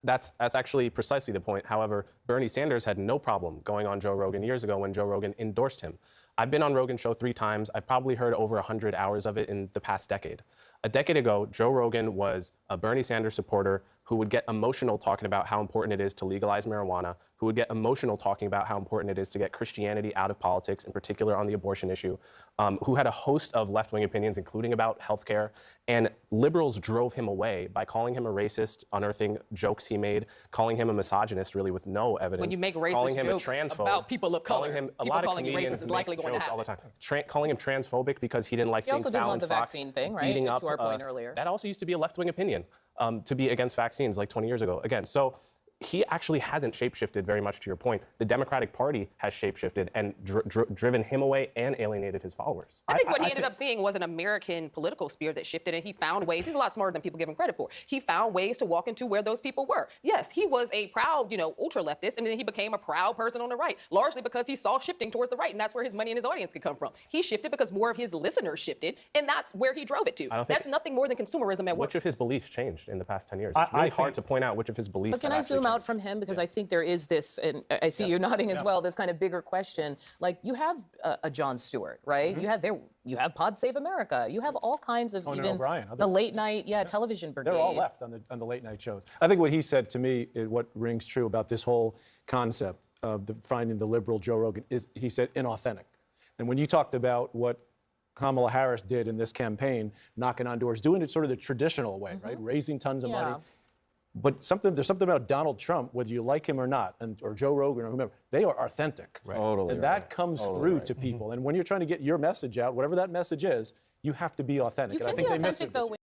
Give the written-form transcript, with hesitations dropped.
That's actually precisely the point. However, Bernie Sanders had no problem going on Joe Rogan years ago when Joe Rogan endorsed him. I've been on Rogan's show 3 times. I've probably heard over 100 hours of it in the past decade. A decade ago, Joe Rogan was a Bernie Sanders supporter who would get emotional talking about how important it is to legalize marijuana, who would get emotional talking about how important it is to get Christianity out of politics, in particular on the abortion issue, who had a host of left-wing opinions, including about healthcare. And liberals drove him away by calling him a racist, unearthing jokes he made, calling him a misogynist, really with no evidence. When you make racist calling him jokes a transphobe, about people of color, calling him, a people lot calling of you racist comedians is likely make going to jokes all the happen. time. Calling him transphobic because he didn't like seeing also didn't Fallon love the Fox vaccine thing, right? eating up. To our point earlier. That also used to be a left-wing opinion, to be against vaccines like 20 years ago. Again, so he actually hasn't shapeshifted very much to your point. The Democratic Party has shapeshifted and driven him away and alienated his followers. I think what he ended up seeing was an American political sphere that shifted, and he found ways. He's a lot smarter than people give him credit for. He found ways to walk into where those people were. Yes, he was a proud, ultra-leftist, and then he became a proud person on the right, largely because he saw shifting towards the right, and that's where his money and his audience could come from. He shifted because more of his listeners shifted, and that's where he drove it to. That's nothing more than consumerism at work. Which of his beliefs changed in the past 10 years? It's really hard to point out which of his beliefs. But can I zoom out from him? Because I think there is this, and I see you nodding as well, this kind of bigger question. Like, you have a Jon Stewart, right? You have Pod Save America. You have all kinds of even the late night, television brigade. They're all left on the late night shows. I think what he said to me, what rings true about this whole concept of finding the liberal Joe Rogan is, he said, inauthentic. And when you talked about what Kamala Harris did in this campaign, knocking on doors, doing it sort of the traditional way, right? Raising tons of money. But there's something about Donald Trump, whether you like him or not, or Joe Rogan or whomever, they are authentic. Right. Totally And that comes through to people. And when you're trying to get your message out, whatever that message is, you have to be authentic. You And I can think be they missed authentic, it. though,